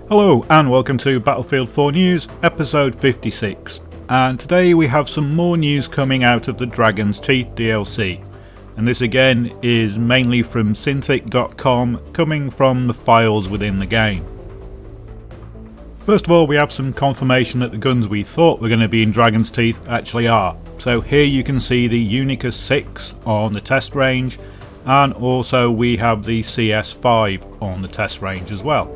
Hello and welcome to Battlefield 4 News, episode 56. And today we have some more news coming out of the Dragon's Teeth DLC. And this again is mainly from Synthic.com, coming from the files within the game. First of all, we have some confirmation that the guns we thought were going to be in Dragon's Teeth actually are. So here you can see the Unicus 6 on the test range, and also we have the CS5 on the test range as well.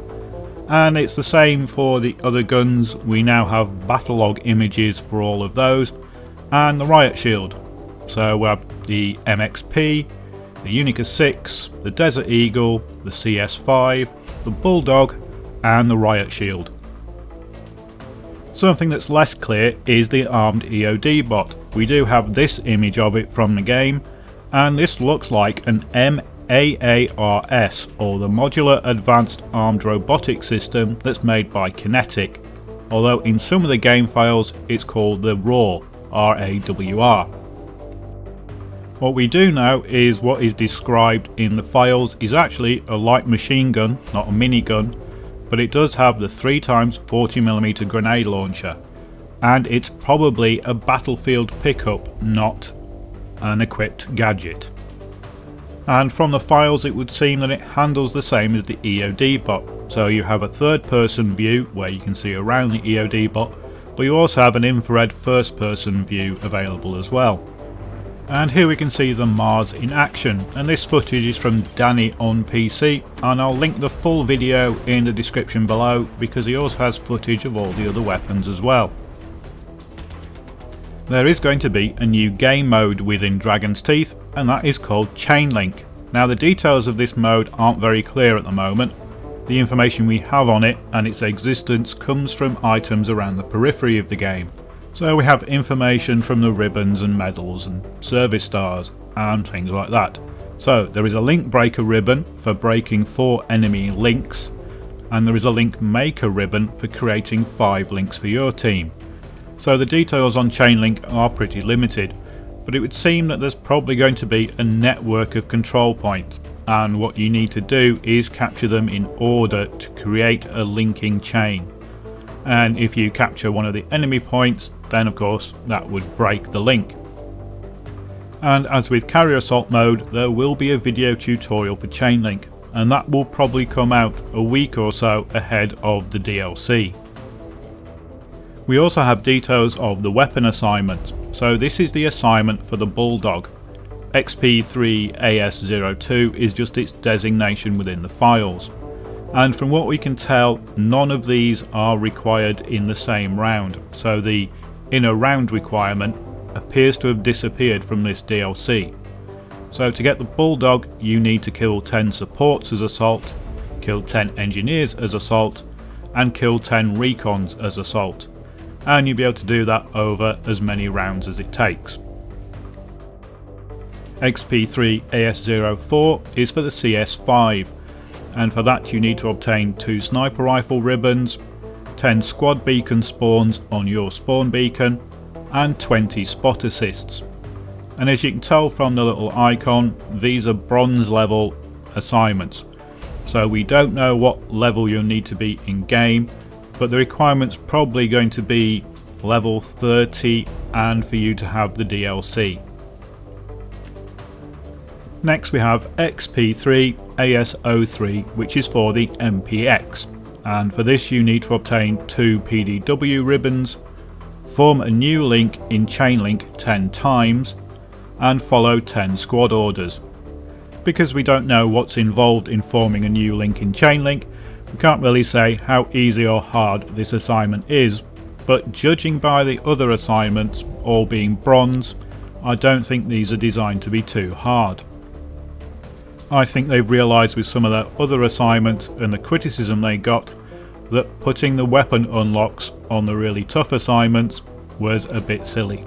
And it's the same for the other guns. We now have battle log images for all of those, and the riot shield. So we have the MXP, the Unicus 6, the Desert Eagle, the CS5, the Bulldog, and the riot shield. Something that's less clear is the armed EOD bot. We do have this image of it from the game, and this looks like an MAARS, or the Modular Advanced Armed Robotic System that's made by Kinetic, although in some of the game files it's called the RAWR, R-A-W-R. What we do know is what is described in the files is actually a light machine gun, not a minigun, but it does have the 3x 40mm grenade launcher, and it's probably a battlefield pickup, not an equipped gadget. And from the files it would seem that it handles the same as the EOD bot, so you have a third person view where you can see around the EOD bot, but you also have an infrared first person view available as well. And here we can see the MAARS in action, and this footage is from DANNYonPC, and I'll link the full video in the description below because he also has footage of all the other weapons as well. There is going to be a new game mode within Dragon's Teeth, and that is called Chain Link. Now the details of this mode aren't very clear at the moment. The information we have on it and its existence comes from items around the periphery of the game. So we have information from the ribbons and medals and service stars and things like that. So there is a link breaker ribbon for breaking 4 enemy links, and there is a link maker ribbon for creating 5 links for your team. So the details on Chain Link are pretty limited, but it would seem that there's probably going to be a network of control points, and what you need to do is capture them in order to create a linking chain. And if you capture one of the enemy points, then of course that would break the link. And as with carrier assault mode, there will be a video tutorial for Chain Link, and that will probably come out a week or so ahead of the DLC. We also have details of the weapon assignment. So this is the assignment for the Bulldog. XP3AS02 is just its designation within the files. And from what we can tell, none of these are required in the same round. So the inner round requirement appears to have disappeared from this DLC. So to get the Bulldog, you need to kill 10 supports as assault, kill 10 engineers as assault, and kill 10 recons as assault. And you'll be able to do that over as many rounds as it takes. XP3AS04 is for the CS5, and for that you need to obtain 2 sniper rifle ribbons, 10 squad beacon spawns on your spawn beacon, and 20 spot assists. And as you can tell from the little icon, these are bronze level assignments, so we don't know what level you'll need to be in game, but the requirement's probably going to be level 30 and for you to have the DLC. Next we have XP3AS03, which is for the MPX, and for this you need to obtain 2 PDW ribbons, form a new link in Chain Link 10 times, and follow 10 squad orders. Because we don't know what's involved in forming a new link in Chain Link, we can't really say how easy or hard this assignment is, but judging by the other assignments all being bronze, I don't think these are designed to be too hard. I think they've realised with some of their other assignments and the criticism they got that putting the weapon unlocks on the really tough assignments was a bit silly.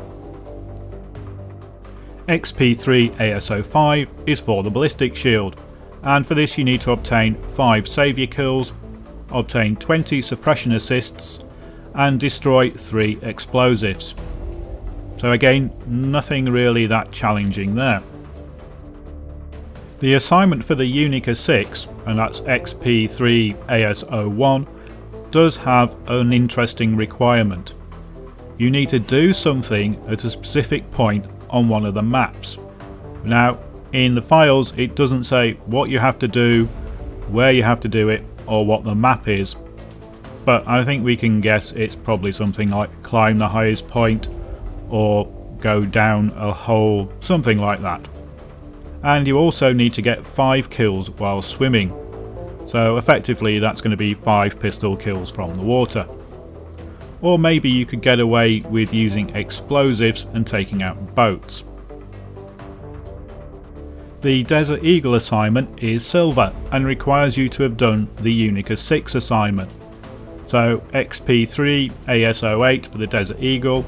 XP3AS05 is for the ballistic shield, and for this you need to obtain 5 saviour kills, obtain 20 suppression assists, and destroy 3 explosives. So again, nothing really that challenging there. The assignment for the Unicus 6, and that's XP3AS01, does have an interesting requirement. You need to do something at a specific point on one of the maps. Now, in the files it doesn't say what you have to do, where you have to do it, or what the map is, but I think we can guess it's probably something like climb the highest point or go down a hole, something like that. And you also need to get 5 kills while swimming, so effectively that's going to be 5 pistol kills from the water. Or maybe you could get away with using explosives and taking out boats. The Desert Eagle assignment is silver and requires you to have done the Unica 6 assignment. So XP3 ASO 8 for the Desert Eagle,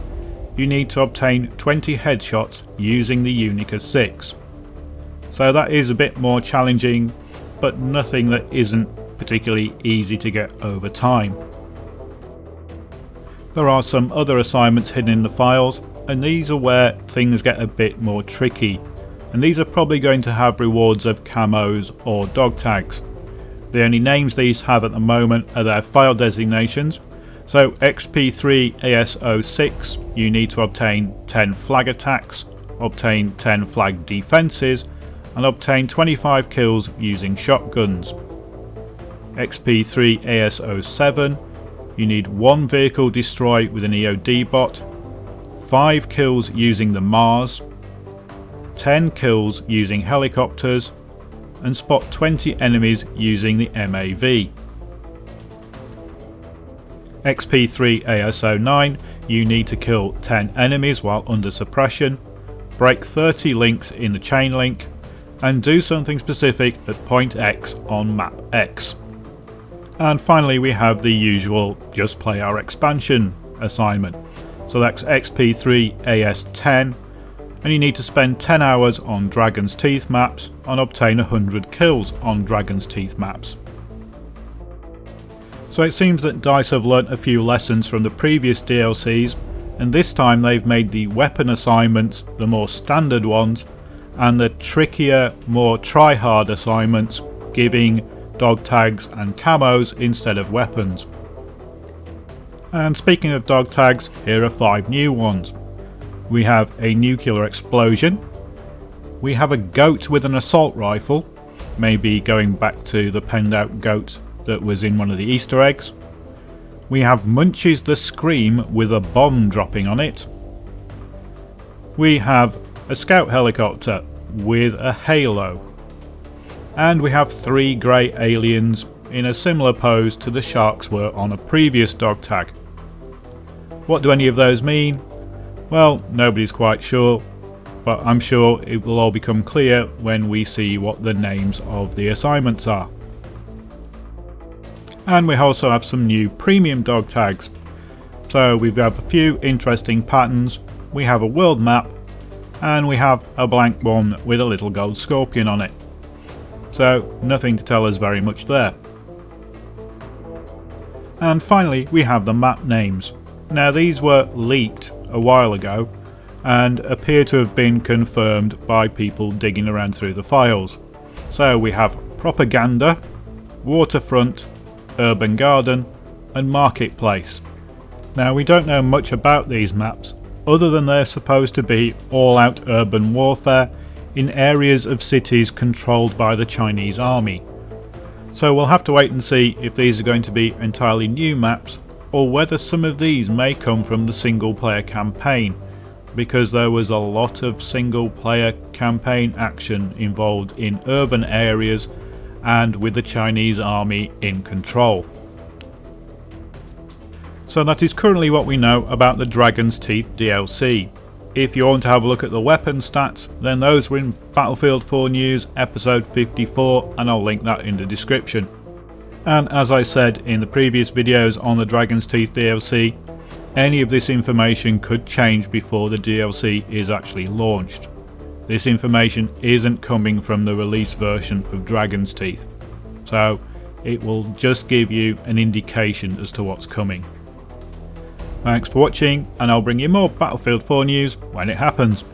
you need to obtain 20 headshots using the Unica 6. So that is a bit more challenging, but nothing that isn't particularly easy to get over time. There are some other assignments hidden in the files, and these are where things get a bit more tricky, and these are probably going to have rewards of camos or dog tags. The only names these have at the moment are their file designations. So XP3 ASO 6, you need to obtain 10 flag attacks, obtain 10 flag defences, and obtain 25 kills using shotguns. XP3 ASO 7, you need 1 vehicle destroy with an EOD bot, 5 kills using the MAARS, 10 kills using helicopters, and spot 20 enemies using the MAV. XP3 ASO 9, you need to kill 10 enemies while under suppression, break 30 links in the chain link, and do something specific at point X on map X. And finally we have the usual just play our expansion assignment. So that's XP3 AS10, and you need to spend 10 hours on Dragon's Teeth maps and obtain 100 kills on Dragon's Teeth maps. So it seems that DICE have learnt a few lessons from the previous DLCs, and this time they've made the weapon assignments the more standard ones, and the trickier, more try-hard assignments giving dog tags and camos instead of weapons. And speaking of dog tags, here are 5 new ones. We have a nuclear explosion, we have a goat with an assault rifle, maybe going back to the penned out goat that was in one of the Easter eggs. We have Munchies the Scream with a bomb dropping on it. We have a scout helicopter with a halo. And we have 3 grey aliens in a similar pose to the sharks were on a previous dog tag. What do any of those mean? Well, nobody's quite sure, but I'm sure it will all become clear when we see what the names of the assignments are. And we also have some new premium dog tags. So we have a few interesting patterns, we have a world map, and we have a blank one with a little gold scorpion on it. So nothing to tell us very much there. And finally we have the map names. Now these were leaked a while ago and appear to have been confirmed by people digging around through the files. So we have Propaganda, Waterfront, Urban Garden and Marketplace. Now we don't know much about these maps other than they're supposed to be all-out urban warfare in areas of cities controlled by the Chinese army. So we'll have to wait and see if these are going to be entirely new maps or whether some of these may come from the single player campaign, because there was a lot of single player campaign action involved in urban areas and with the Chinese army in control. So that is currently what we know about the Dragon's Teeth DLC. If you want to have a look at the weapon stats, then those were in Battlefield 4 News episode 54, and I'll link that in the description. And as I said in the previous videos on the Dragon's Teeth DLC, any of this information could change before the DLC is actually launched. This information isn't coming from the release version of Dragon's Teeth, so it will just give you an indication as to what's coming. Thanks for watching, and I'll bring you more Battlefield 4 news when it happens.